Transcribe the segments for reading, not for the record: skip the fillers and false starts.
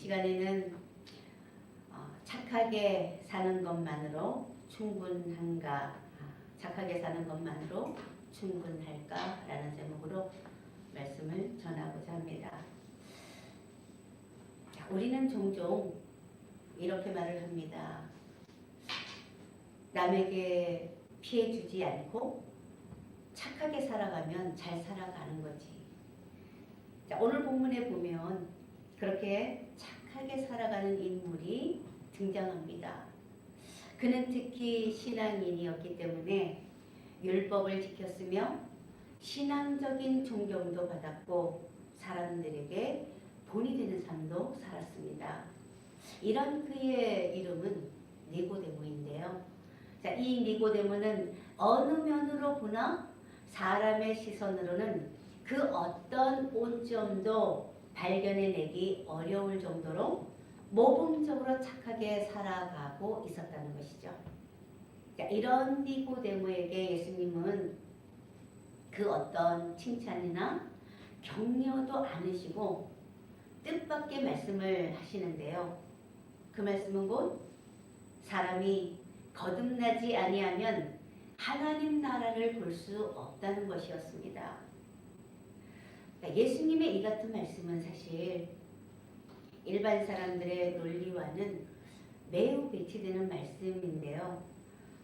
시간에는 착하게 사는 것만으로 충분한가, 착하게 사는 것만으로 충분할까? 라는 제목으로 말씀을 전하고자 합니다. 우리는 종종 이렇게 말을 합니다. 남에게 피해 주지 않고 착하게 살아가면 잘 살아가는 거지. 자, 오늘 본문에 보면 그렇게 착하게 살아가는 인물이 등장합니다. 그는 특히 신앙인이었기 때문에 율법을 지켰으며 신앙적인 존경도 받았고 사람들에게 본이 되는 삶도 살았습니다. 이런 그의 이름은 니고데모인데요. 자, 이 니고데모는 어느 면으로 보나 사람의 시선으로는 그 어떤 오점도 발견해내기 어려울 정도로 모범적으로 착하게 살아가고 있었다는 것이죠. 자, 이런 니고데모에게 예수님은 그 어떤 칭찬이나 격려도 않으시고 뜻밖의 말씀을 하시는데요. 그 말씀은 곧 사람이 거듭나지 아니하면 하나님 나라를 볼 수 없다는 것이었습니다. 예수님의 이 같은 말씀은 사실 일반 사람들의 논리와는 매우 배치되는 말씀인데요.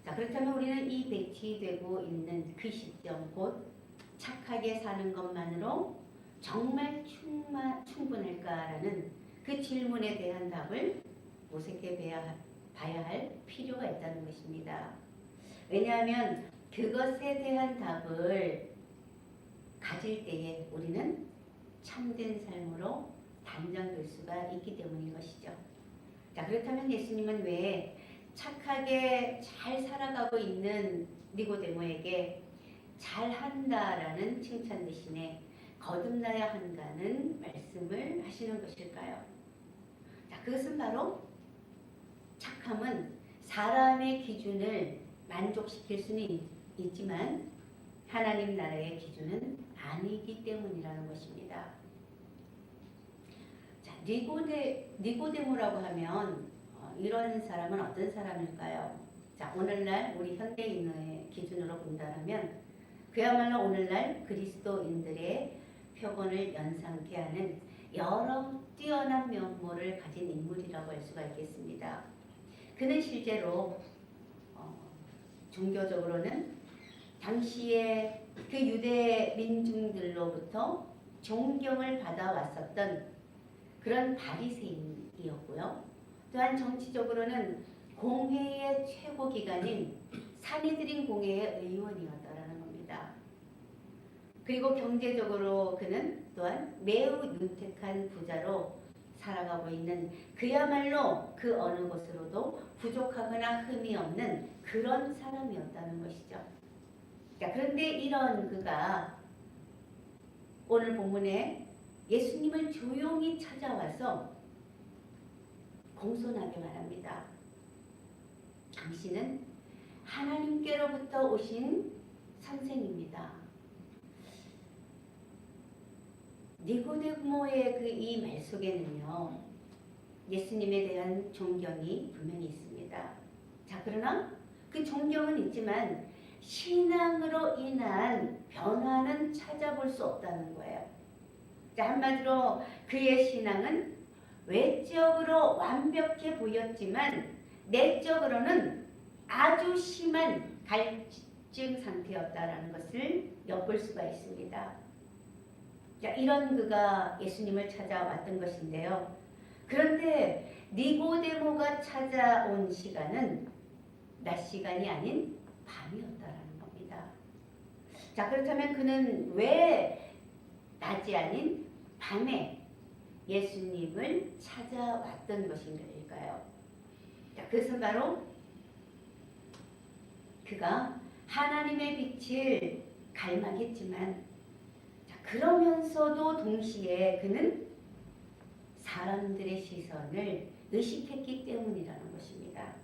자, 그렇다면 우리는 이 배치되고 있는 그 시점, 곧 착하게 사는 것만으로 정말 충분할까라는 그 질문에 대한 답을 모색해 봐야 할 필요가 있다는 것입니다. 왜냐하면 그것에 대한 답을 가질 때에 우리는 참된 삶으로 단장될 수가 있기 때문인 것이죠. 자, 그렇다면 예수님은 왜 착하게 잘 살아가고 있는 니고데모에게 잘한다라는 칭찬 대신에 거듭나야 한다는 말씀을 하시는 것일까요? 자, 그것은 바로 착함은 사람의 기준을 만족시킬 수는 있지만 하나님 나라의 기준은 아니기 때문이라는 것입니다. 자, 니고데모라고 하면 이런 사람은 어떤 사람일까요? 자, 오늘날 우리 현대인의 기준으로 본다면 그야말로 오늘날 그리스도인들의 표본을 연상케 하는 여러 뛰어난 면모를 가진 인물이라고 할 수가 있겠습니다. 그는 실제로 종교적으로는 당시에 그 유대 민중들로부터 존경을 받아왔었던 그런 바리새인이었고요. 또한 정치적으로는 공회의 최고 기관인 사내들인 공회의 의원이었다라는 겁니다. 그리고 경제적으로 그는 또한 매우 윤택한 부자로 살아가고 있는 그야말로 그 어느 곳으로도 부족하거나 흠이 없는 그런 사람이었다는 것이죠. 자, 그런데 이런 그가 오늘 본문에 예수님을 조용히 찾아와서 공손하게 말합니다. 당신은 하나님께로부터 오신 선생입니다. 니고데모의 그 이 말 속에는요, 예수님에 대한 존경이 분명히 있습니다. 자, 그러나 그 존경은 있지만 신앙으로 인한 변화는 찾아볼 수 없다는 거예요. 자, 한마디로 그의 신앙은 외적으로 완벽해 보였지만 내적으로는 아주 심한 갈증 상태였다라는 것을 엿볼 수가 있습니다. 자, 이런 그가 예수님을 찾아왔던 것인데요. 그런데 니고데모가 찾아온 시간은 낮 시간이 아닌 밤이었다라는 겁니다. 자, 그렇다면 그는 왜 낮이 아닌 밤에 예수님을 찾아왔던 것인가요? 자, 그것은 바로 그가 하나님의 빛을 갈망했지만 그러면서도 동시에 그는 사람들의 시선을 의식했기 때문이라는 것입니다.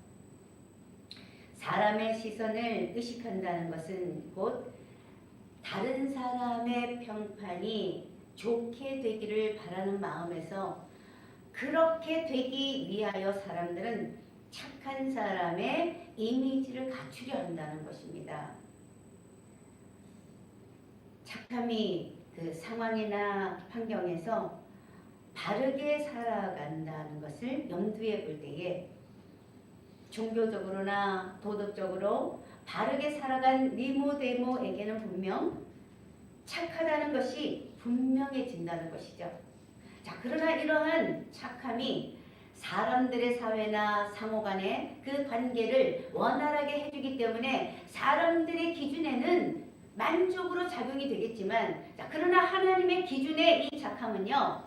사람의 시선을 의식한다는 것은 곧 다른 사람의 평판이 좋게 되기를 바라는 마음에서 그 그렇게 되기 위하여 사람들은 착한 사람의 이미지를 갖추려 한다는 것입니다. 착함이 그 상황이나 환경에서 바르게 살아간다는 것을 염두에 볼 때에 종교적으로나 도덕적으로 바르게 살아간 니고데모에게는 분명 착하다는 것이 분명해진다는 것이죠. 자, 그러나 이러한 착함이 사람들의 사회나 상호간의 그 관계를 원활하게 해주기 때문에 사람들의 기준에는 만족으로 작용이 되겠지만, 자, 그러나 하나님의 기준의 이 착함은요,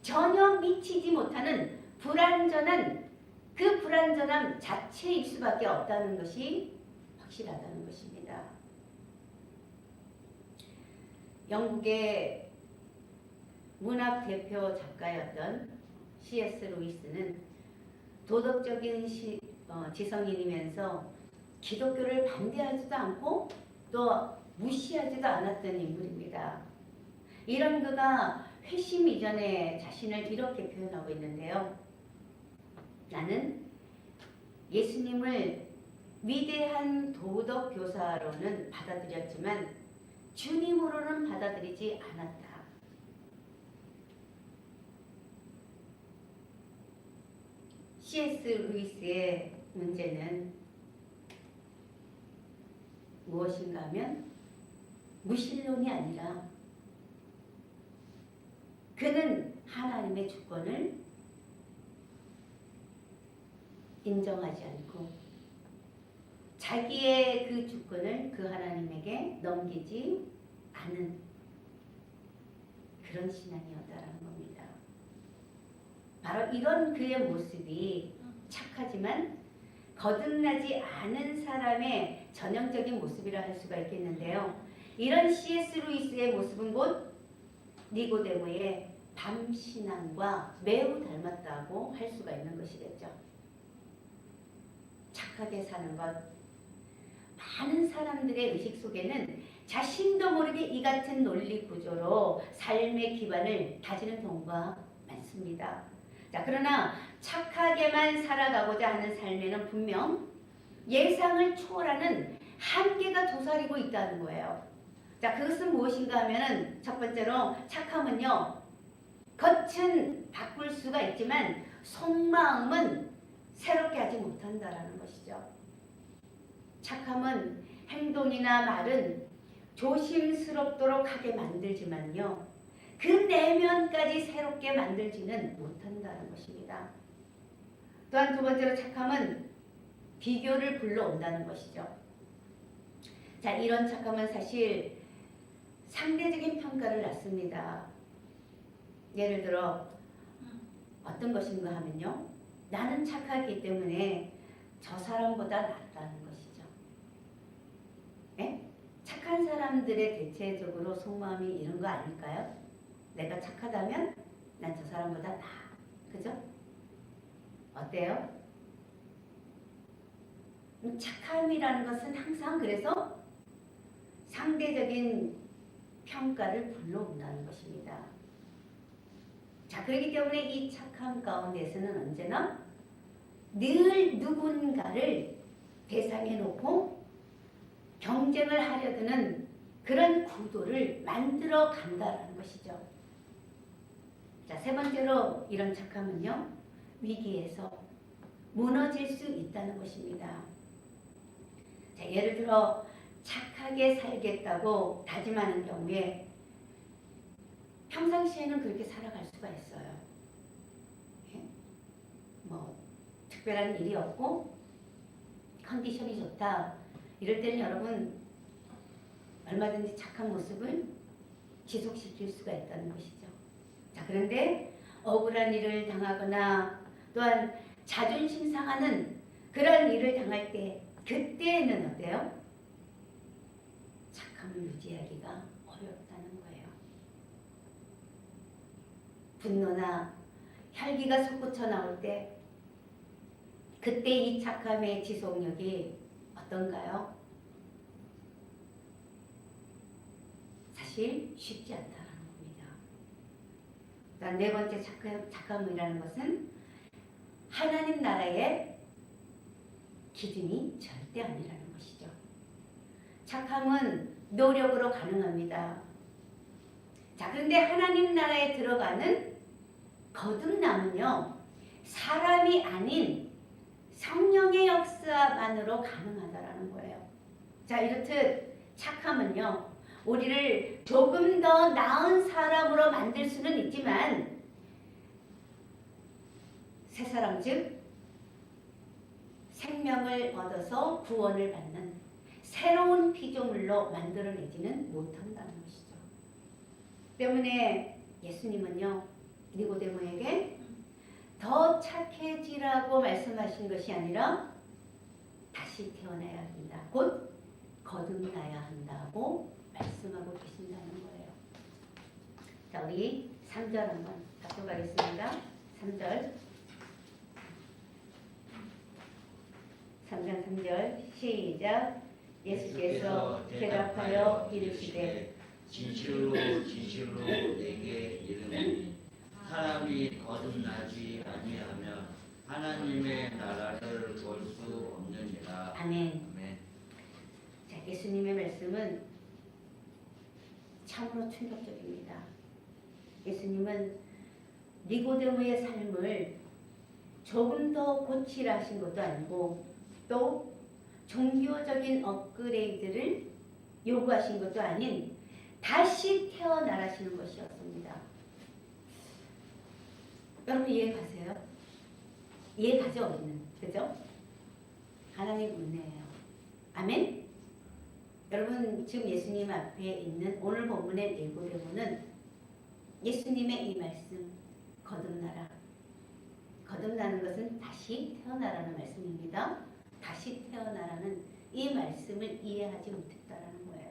전혀 미치지 못하는 불완전한 그 불완전함 자체일 수밖에 없다는 것이 확실하다는 것입니다. 영국의 문학 대표 작가였던 C.S. 루이스는 도덕적인 지성인이면서 기독교를 반대하지도 않고 또 무시하지도 않았던 인물입니다. 이런 그가 회심 이전에 자신을 이렇게 표현하고 있는데요. 나는 예수님을 위대한 도덕 교사로는 받아들였지만 주님으로는 받아들이지 않았다. C.S. 루이스의 문제는 무엇인가 하면 무신론이 아니라 그는 하나님의 주권을 인정하지 않고 자기의 그 주권을 그 하나님에게 넘기지 않은 그런 신앙이었다라는 겁니다. 바로 이런 그의 모습이 착하지만 거듭나지 않은 사람의 전형적인 모습이라 할 수가 있겠는데요. 이런 C.S. 루이스의 모습은 곧 니고데모의 밤신앙과 매우 닮았다고 할 수가 있는 것이겠죠. 착하게 사는 것. 많은 사람들의 의식 속에는 자신도 모르게 이 같은 논리 구조로 삶의 기반을 다지는 경우가 많습니다. 자, 그러나 착하게만 살아가고자 하는 삶에는 분명 예상을 초월하는 한계가 도사리고 있다는 거예요. 자, 그것은 무엇인가 하면은 첫 번째로 착함은요, 겉은 바꿀 수가 있지만 속마음은 새롭게 하지 못한다라는 것이죠. 착함은 행동이나 말은 조심스럽도록 하게 만들지만요, 그 내면까지 새롭게 만들지는 못한다는 것입니다. 또한 두 번째로 착함은 비교를 불러온다는 것이죠. 자, 이런 착함은 사실 상대적인 평가를 낳습니다. 예를 들어 어떤 것인가 하면요, 나는 착하기 때문에 저 사람보다 낫다는 것이죠. 네? 착한 사람들의 대체적으로 속마음이 이런 거 아닐까요? 내가 착하다면 난 저 사람보다 나아. 그죠? 어때요? 착함이라는 것은 항상 그래서 상대적인 평가를 불러온다는 것입니다. 자, 그렇기 때문에 이 착함 가운데서는 언제나 늘 누군가를 대상에 놓고 경쟁을 하려 드는 그런 구도를 만들어 간다는 것이죠. 자, 세 번째로 이런 착함은요, 위기에서 무너질 수 있다는 것입니다. 자, 예를 들어 착하게 살겠다고 다짐하는 경우에 평상시에는 그렇게 살아갈 수가 있어요. 뭐 특별한 일이 없고 컨디션이 좋다, 이럴 때는 여러분 얼마든지 착한 모습을 지속시킬 수가 있다는 것이죠. 자, 그런데 억울한 일을 당하거나 또한 자존심 상하는 그런 일을 당할 때, 그때는 어때요? 착함을 유지하기가 어렵다는 거예요. 분노나 혈기가 솟구쳐 나올 때, 그때 이 착함의 지속력이 어떤가요? 사실 쉽지 않다는 겁니다. 자, 네 번째 착함이라는 것은 하나님 나라의 기준이 절대 아니라는 것이죠. 착함은 노력으로 가능합니다. 자, 그런데 하나님 나라에 들어가는 거듭남은요, 사람이 아닌 성령의 역사만으로 가능하다라는 거예요. 자, 이렇듯 착함은요, 우리를 조금 더 나은 사람으로 만들 수는 있지만 새 사람 즉 생명을 얻어서 구원을 받는 새로운 피조물로 만들어내지는 못한다는 것이죠. 때문에 예수님은요, 니고데모에게 더 착해지라고 말씀하신 것이 아니라 다시 태어나야 한다. 곧 거듭나야 한다고 말씀하고 계신다는 거예요. 자, 우리 3절 한번 갖고 가겠습니다. 3절. 3장 3절 시작. 예수께서 대답하여 이르시되 진실로 진실로 내게 이르노니 사람이 거듭나지 아니하면 하나님의 나라를 볼 수 없느니라. 아멘. 아멘. 자, 예수님의 말씀은 참으로 충격적입니다. 예수님은 니고데모의 삶을 조금 더 고치라 하신 것도 아니고 또 종교적인 업그레이드를 요구하신 것도 아닌 다시 태어나라시는 것이었습니다. 여러분 이해가세요? 이해가죠? 우리는. 그죠? 하나님 은혜예요. 아멘? 여러분 지금 예수님 앞에 있는 오늘 본문의 니고데모는 예수님의 이 말씀 거듭나라. 거듭나는 것은 다시 태어나라는 말씀입니다. 다시 태어나라는 이 말씀을 이해하지 못했다라는 거예요.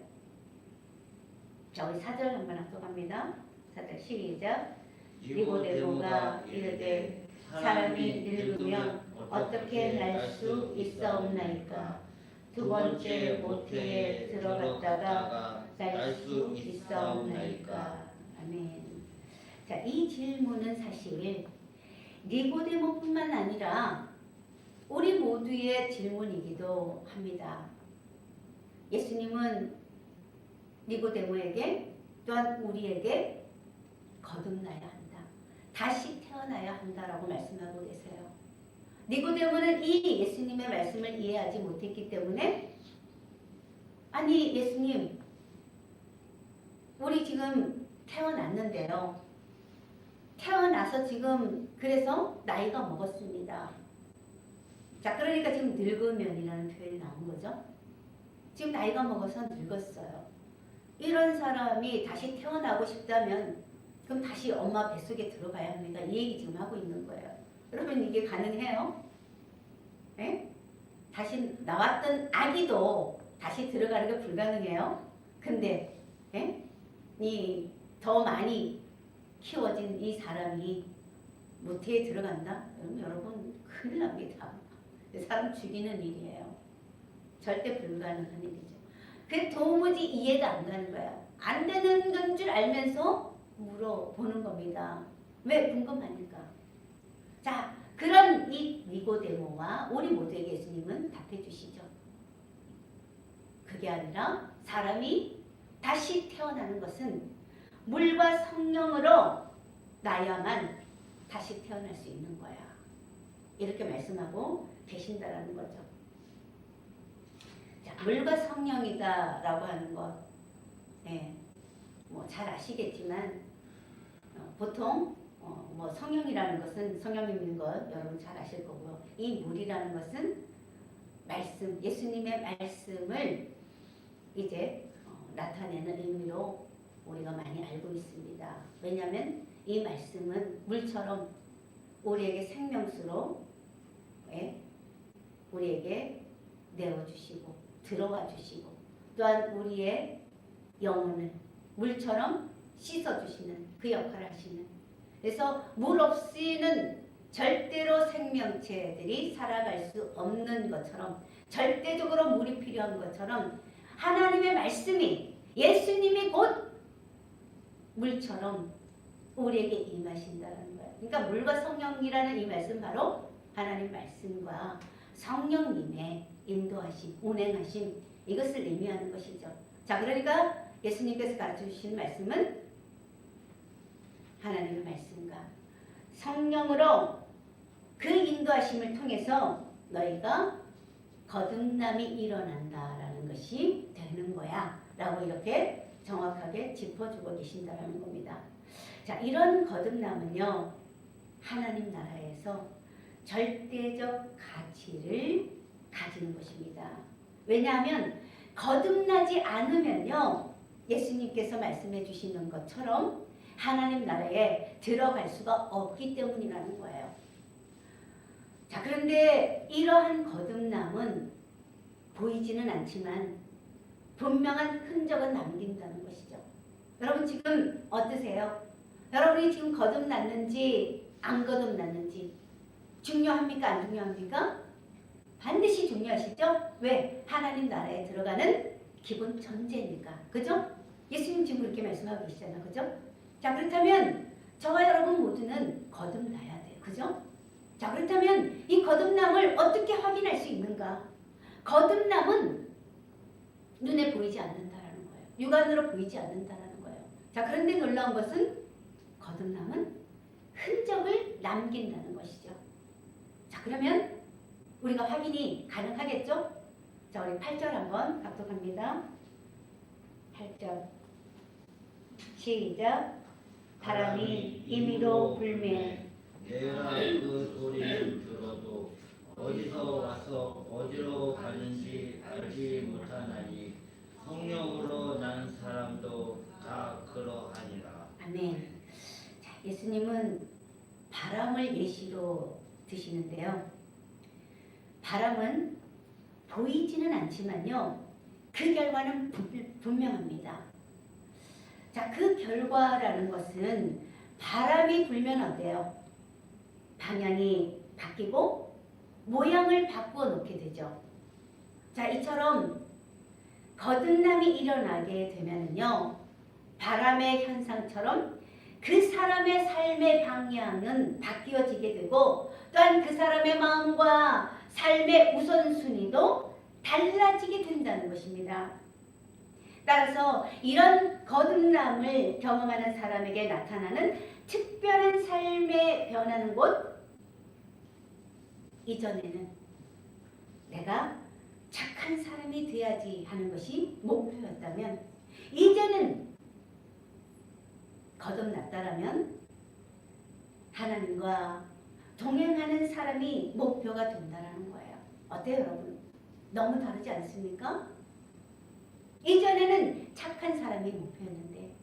자, 우리 4절 한번 합독합니다. 4절 시작. 니고데모가 이르되 사람이 늙으면 어떻게 날 수 있사옵나이까? 두 번째 모태에 들어갔다가 날 수 있사옵나이까? 아멘. 자, 이 질문은 사실 니고데모뿐만 아니라 우리 모두의 질문이기도 합니다. 예수님은 니고데모에게 또한 우리에게 거듭나야 한다. 다시 태어나야 한다라고 말씀하고 계세요. 니고데모는 이 예수님의 말씀을 이해하지 못했기 때문에 아니 예수님 우리 지금 태어났는데요. 태어나서 지금 그래서 나이가 먹었습니다. 자, 그러니까 지금 늙으면이라는 표현이 나온 거죠. 지금 나이가 먹어서 늙었어요. 이런 사람이 다시 태어나고 싶다면 그럼 다시 엄마 뱃속에 들어가야 합니다. 이 얘기 지금 하고 있는 거예요. 여러분 이게 가능해요? 네? 다시 나왔던 아기도 다시 들어가는 게 불가능해요. 근데 네? 이 더 많이 키워진 이 사람이 모태에 들어간다? 여러분 큰일 납니다. 사람 죽이는 일이에요. 절대 불가능한 일이죠. 그게 도무지 이해가 안 가는 거야. 안 되는 건 줄 알면서 물어보는 겁니다. 왜? 궁금하니까. 자, 그런 이 니고데모와 우리 모두에게 예수님은 답해 주시죠. 그게 아니라 사람이 다시 태어나는 것은 물과 성령으로 나야만 다시 태어날 수 있는 거야. 이렇게 말씀하고 계신다라는 거죠. 자, 물과 성령이다라고 하는 것, 네, 뭐 잘 아시겠지만 보통 뭐 성령이라는 것은 성령 믿는 것 여러분 잘 아실 거고요. 이 물이라는 것은 말씀, 예수님의 말씀을 이제 나타내는 의미로 우리가 많이 알고 있습니다. 왜냐하면 이 말씀은 물처럼 우리에게 생명수로 우리에게 내어주시고 들어와 주시고 또한 우리의 영혼을 물처럼 씻어주시는 그 역할을 하시는, 그래서 물 없이는 절대로 생명체들이 살아갈 수 없는 것처럼 절대적으로 물이 필요한 것처럼 하나님의 말씀이 예수님이 곧 물처럼 우리에게 임하신다는 거예요. 그러니까 물과 성령이라는 이 말씀 바로 하나님 말씀과 성령님의 인도하심, 운행하심 이것을 의미하는 것이죠. 자, 그러니까 예수님께서 가르쳐 주신 말씀은 하나님의 말씀과 성령으로 그 인도하심을 통해서 너희가 거듭남이 일어난다라는 것이 되는 거야 라고 이렇게 정확하게 짚어주고 계신다라는 겁니다. 자, 이런 거듭남은요 하나님 나라에서 절대적 가치를 가지는 것입니다. 왜냐하면 거듭나지 않으면요 예수님께서 말씀해 주시는 것처럼 하나님 나라에 들어갈 수가 없기 때문이라는 거예요. 자, 그런데 이러한 거듭남은 보이지는 않지만 분명한 흔적은 남긴다는 것이죠. 여러분 지금 어떠세요? 여러분이 지금 거듭났는지 안 거듭났는지 중요합니까? 안 중요합니까? 반드시 중요하시죠? 왜? 하나님 나라에 들어가는 기본 전제니까. 그죠? 예수님 지금 그렇게 말씀하고 계시잖아요. 그죠? 자, 그렇다면 저와 여러분 모두는 거듭나야 돼요. 그죠? 자, 그렇다면 이 거듭남을 어떻게 확인할 수 있는가? 거듭남은 눈에 보이지 않는다라는 거예요. 육안으로 보이지 않는다라는 거예요. 자, 그런데 놀라운 것은 거듭남은 흔적을 남긴다는 것이죠. 자, 그러면 우리가 확인이 가능하겠죠? 자, 우리 8절 한번 각독합니다. 8절 시작. 바람이 임의로 불매 내가 그 소리를 들어도 어디서 와서 어디로 가는지 알지 못하나니 성령으로 난 사람도 다 그러하니라. 아멘. 자, 예수님은 바람을 예시로 드시는데요. 바람은 보이지는 않지만요. 그 결과는 분명합니다. 자, 그 결과라는 것은 바람이 불면 어때요? 방향이 바뀌고 모양을 바꾸어 놓게 되죠. 자, 이처럼 거듭남이 일어나게 되면요. 바람의 현상처럼 그 사람의 삶의 방향은 바뀌어지게 되고 또한 그 사람의 마음과 삶의 우선순위도 달라지게 된다는 것입니다. 따라서 이런 거듭남을 경험하는 사람에게 나타나는 특별한 삶의 변화는 곧 이전에는 내가 착한 사람이 돼야지 하는 것이 목표였다면 이제는 거듭났다라면 하나님과 동행하는 사람이 목표가 된다는 거예요. 어때요, 여러분? 너무 다르지 않습니까? 이전에는 착한 사람이 목표였는데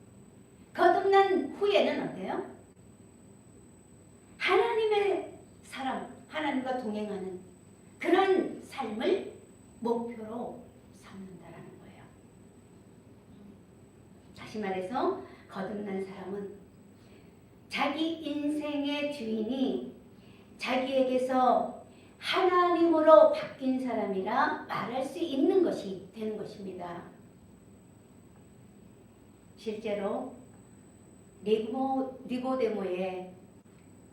거듭난 후에는 어때요? 하나님의 사람, 하나님과 동행하는 그런 삶을 목표로 삼는다라는 거예요. 다시 말해서 거듭난 사람은 자기 인생의 주인이 자기에게서 하나님으로 바뀐 사람이라 말할 수 있는 것이 되는 것입니다. 실제로 니고데모의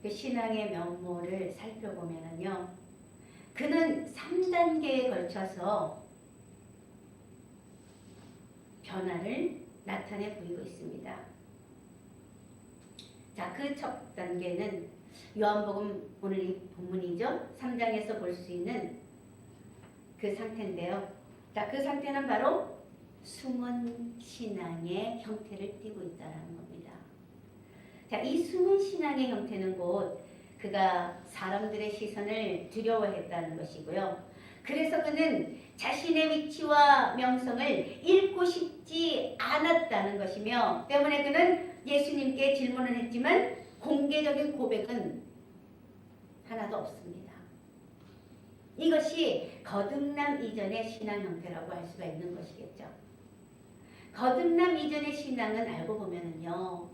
그 신앙의 면모를 살펴보면요, 그는 3단계에 걸쳐서 변화를 나타내 보이고 있습니다. 자, 그 첫 단계는 요한복음 오늘 이 본문이죠. 3장에서 볼 수 있는 그 상태인데요. 자, 그 상태는 바로 숨은 신앙의 형태를 띠고 있다는 겁니다. 자, 이 숨은 신앙의 형태는 곧 그가 사람들의 시선을 두려워했다는 것이고요. 그래서 그는 자신의 위치와 명성을 잃고 싶지 않았다는 것이며 때문에 그는 예수님께 질문을 했지만 공개적인 고백은 하나도 없습니다. 이것이 거듭남 이전의 신앙 형태라고 할 수가 있는 것이겠죠. 거듭남 이전의 신앙은 알고 보면은요,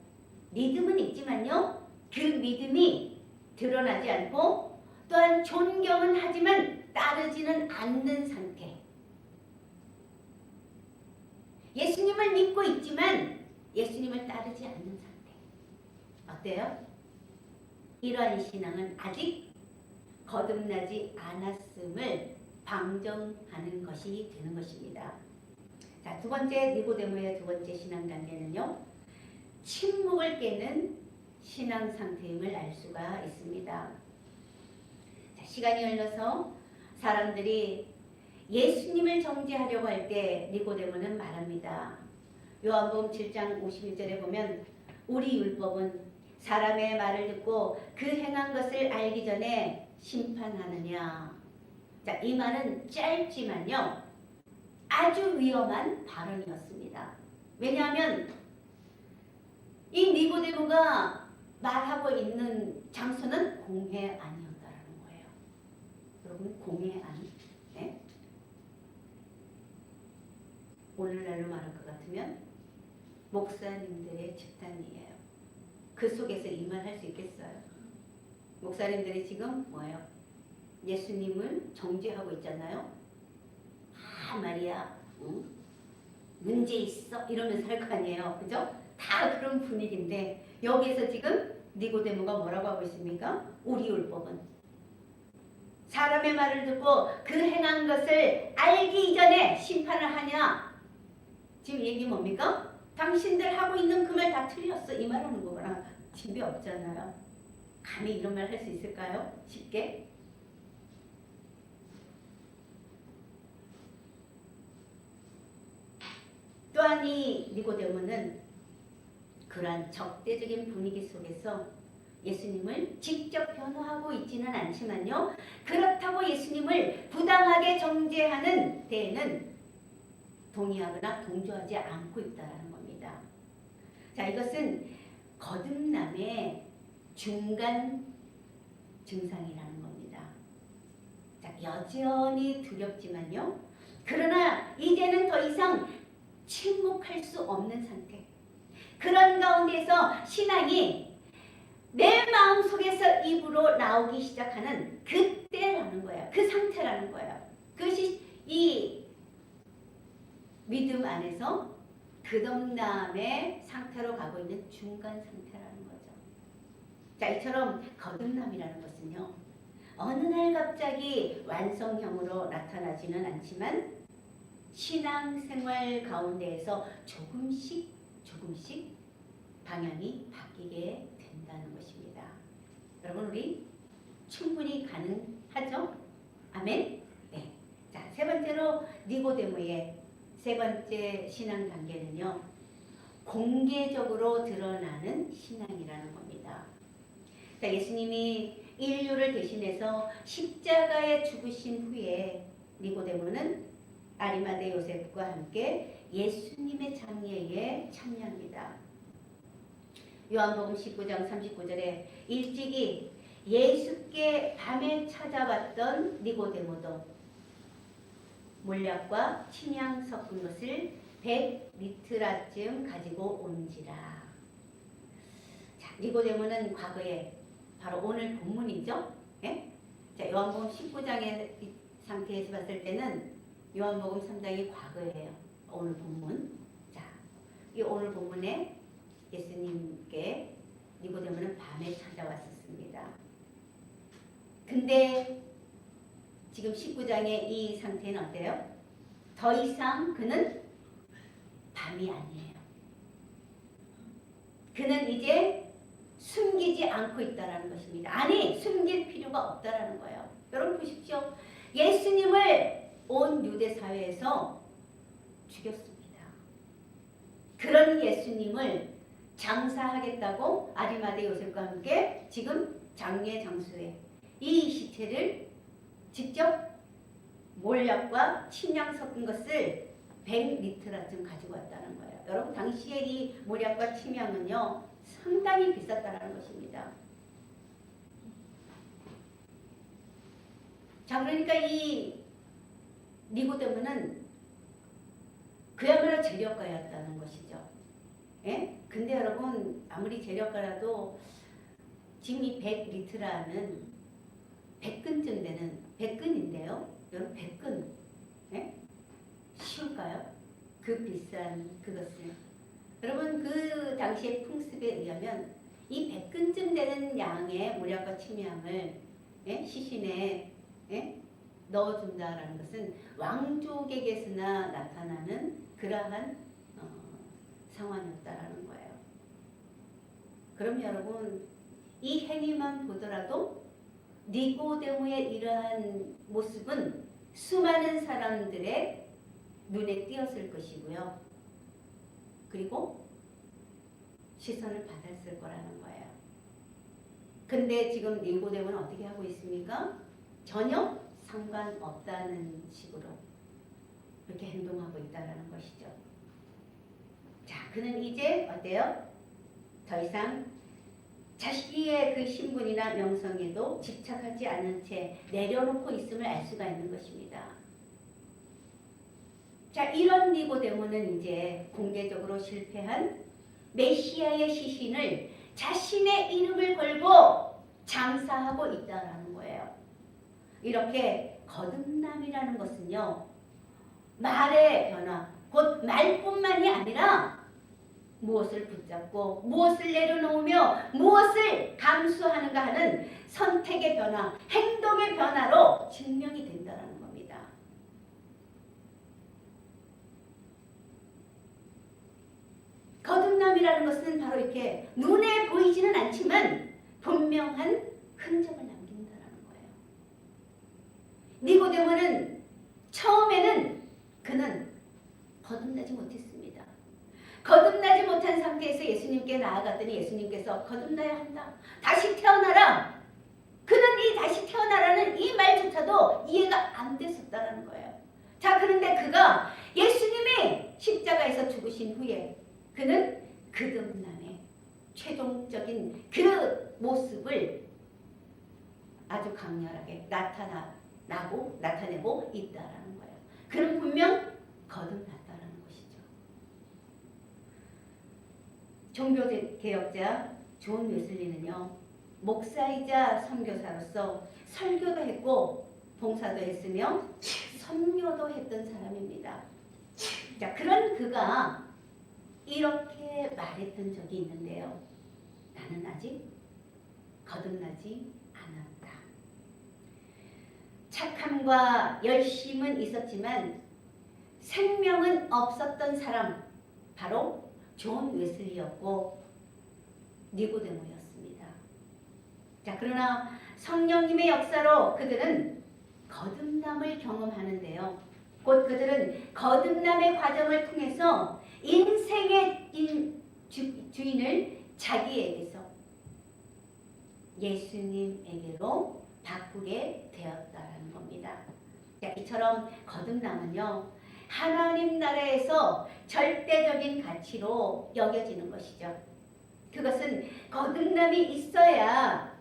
믿음은 있지만요, 그 믿음이 드러나지 않고 또한 존경은 하지만 따르지는 않는 상태. 예수님을 믿고 있지만 예수님을 따르지 않는 상태. 어때요? 이러한 신앙은 아직 거듭나지 않았음을 방정하는 것이 되는 것입니다. 자, 두 번째 니고데모의 두 번째 신앙 단계는요. 침묵을 깨는 신앙 상태임을 알 수가 있습니다. 자, 시간이 흘러서 사람들이 예수님을 정죄하려고 할 때 니고데모는 말합니다. 요한복음 7장 51절에 보면 우리 율법은 사람의 말을 듣고 그 행한 것을 알기 전에 심판하느냐. 자, 이 말은 짧지만요. 아주 위험한 발언이었습니다. 왜냐하면 이 니고데모가 말하고 있는 장소는 공회 안이었다라는 거예요. 여러분 공회 안? 네? 오늘날로 말할 것 같으면 목사님들의 집단이에요. 그 속에서 이 말 할 수 있겠어요? 목사님들이 지금 뭐예요? 예수님을 정죄하고 있잖아요. 아 말이야, 응? 문제 있어 이러면서 할 거 아니에요, 그죠? 다 그런 분위기인데 여기에서 지금 니고데모가 뭐라고 하고 있습니까? 우리 율법은 사람의 말을 듣고 그 행한 것을 알기 이전에 심판을 하냐? 지금 얘기 뭡니까? 당신들 하고 있는 그 말 다 틀렸어 이 말하는 거구나. 집이 없잖아요. 감히 이런 말 할 수 있을까요? 쉽게? 또한 이 니고데모는 그러한 적대적인 분위기 속에서 예수님을 직접 변호하고 있지는 않지만요. 그렇다고 예수님을 부당하게 정죄하는 데에는 동의하거나 동조하지 않고 있다는 겁니다. 자, 이것은 거듭남의 중간 증상이라는 겁니다. 자, 여전히 두렵지만요. 그러나 이제는 더 이상 침묵할 수 없는 상태. 그런 가운데서 신앙이 내 마음속에서 입으로 나오기 시작하는 그때라는 거예요. 그 상태라는 거예요. 그것이 이 믿음 안에서 거듭남의 상태로 가고 있는 중간 상태라는 거죠. 자, 이처럼 거듭남이라는 것은요. 어느 날 갑자기 완성형으로 나타나지는 않지만 신앙생활 가운데에서 조금씩 방향이 바뀌게 된다는 것입니다. 여러분 우리 충분히 가능하죠? 아멘? 네. 자, 세 번째로 니고데모의 세 번째 신앙 단계는요. 공개적으로 드러나는 신앙이라는 겁니다. 자, 예수님이 인류를 대신해서 십자가에 죽으신 후에 니고데모는 아리마대 요셉과 함께 예수님의 장례에 참여합니다. 요한복음 19장 39절에 일찍이 예수께 밤에 찾아왔던 니고데모도 몰약과 침향 섞은 것을 100리트라쯤 가지고 온지라. 자, 니고데모는 과거에 바로 오늘 본문이죠. 예? 자, 요한복음 19장의 상태에서 봤을 때는 요한복음 3장이 과거예요. 오늘 본문. 자, 이 오늘 본문에 예수님께 니고데모는 밤에 찾아왔었습니다. 근데 지금 19장의 이 상태는 어때요? 더 이상 그는 밤이 아니에요. 그는 이제 숨기지 않고 있다는 것입니다. 아니, 숨길 필요가 없다는 거예요. 여러분 보십시오. 예수님을 온 유대 사회에서 죽였습니다. 그런 예수님을 장사하겠다고 아리마대 요셉과 함께 지금 장례 장소에 이 시체를 직접 몰약과 침향 섞은 것을 100리트라쯤 가지고 왔다는 거예요. 여러분 당시에 이 몰약과 침향은요 상당히 비쌌다는 것입니다. 자, 그러니까 이 니고데모는 그야말로 재력가였다는 것이죠. 예? 근데 여러분 아무리 재력가라도 지금 이 100리트라는 100근쯤 되는 100근인데요. 여러분 100근 예? 쉬울까요? 그 비싼 그것을. 여러분 그 당시의 풍습에 의하면 이 100근쯤 되는 양의 모략과 침향을 시신에 넣어준다라는 것은 왕족에게서나 나타나는 그러한 상황이었다라는 거예요. 그럼 여러분 이 행위만 보더라도 니고데모의 이러한 모습은 수많은 사람들의 눈에 띄었을 것이고요. 그리고 시선을 받았을 거라는 거예요. 근데 지금 니고데모는 어떻게 하고 있습니까? 전혀 상관없다는 식으로 그렇게 행동하고 있다는 것이죠. 자, 그는 이제 어때요? 더 이상 자기의 그 신분이나 명성에도 집착하지 않은 채 내려놓고 있음을 알 수가 있는 것입니다. 자, 이런 니고데모는 이제 공개적으로 실패한 메시아의 시신을 자신의 이름을 걸고 장사하고 있다라는 거예요. 이렇게 거듭남이라는 것은요, 말의 변화, 곧 말뿐만이 아니라 무엇을 붙잡고 무엇을 내려놓으며 무엇을 감수하는가 하는 선택의 변화, 행동의 변화로 증명이 된다는 겁니다. 거듭남이라는 것은 바로 이렇게 눈에 보이지는 않지만 분명한 흔적을 남긴다는 거예요. 니고데모는 처음에는 그는 거듭나지 못했습니다. 거듭나지 못한 상태에서 예수님께 나아갔더니 예수님께서 거듭나야 한다. 다시 태어나라. 그는 이 다시 태어나라는 이 말조차도 이해가 안 됐었다는 거예요. 자, 그런데 그가 예수님이 십자가에서 죽으신 후에 그는 거듭남의 최종적인 그 모습을 아주 강렬하게 나타내고 있다라는 거예요. 그는 분명 거듭났다라는 것이죠. 종교개혁자 존 웨슬리는요, 목사이자 선교사로서 설교도 했고 봉사도 했으며 선교도 했던 사람입니다. 자, 그런 그가 이렇게 말했던 적이 있는데요. 나는 아직 거듭나지 않았다. 착함과 열심은 있었지만 생명은 없었던 사람, 바로 존 웨슬리였고 니고데모였습니다. 자, 그러나 성령님의 역사로 그들은 거듭남을 경험하는데요. 곧 그들은 거듭남의 과정을 통해서 인생의 주인을 자기에게서 예수님에게로 바꾸게 되었다는 겁니다. 자, 이처럼 거듭남은요, 하나님 나라에서 절대적인 가치로 여겨지는 것이죠. 그것은 거듭남이 있어야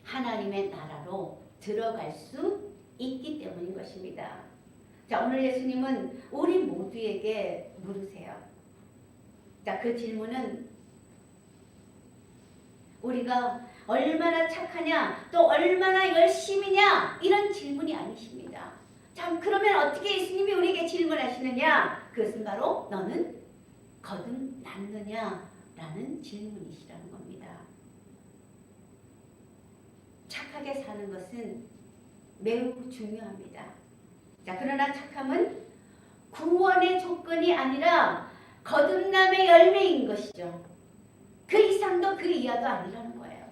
하나님의 나라로 들어갈 수 있기 때문인 것입니다. 자, 오늘 예수님은 우리 모두에게 물으세요. 자, 그 질문은 우리가 얼마나 착하냐, 또 얼마나 열심이냐, 이런 질문이 아니십니다. 자, 그러면 어떻게 예수님이 우리에게 질문하시느냐? 그것은 바로 너는 거듭났느냐? 라는 질문이시라는 겁니다. 착하게 사는 것은 매우 중요합니다. 자, 그러나 착함은 구원의 조건이 아니라 거듭남의 열매인 것이죠. 그 이상도 그 이하도 아니라는 거예요.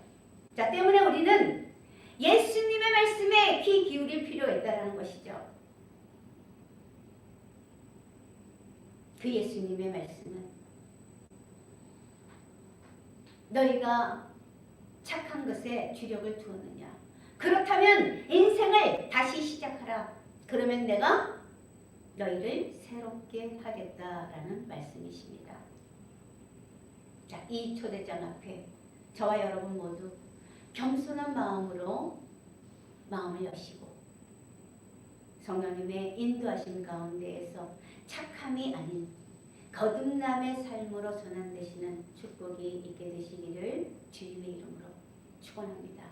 자, 때문에 우리는 예수님의 말씀에 귀 기울일 필요가 있다는 것이죠. 그 예수님의 말씀은 너희가 착한 것에 주력을 두었느냐? 그렇다면 인생을 다시 시작하라. 그러면 내가 너희를 새롭게 하겠다라는 말씀이십니다. 자, 이 초대장 앞에 저와 여러분 모두 겸손한 마음으로 마음을 여시고 성령님의 인도하심 가운데에서 착함이 아닌 거듭남의 삶으로 전환되시는 축복이 있게 되시기를 주님의 이름으로 축원합니다.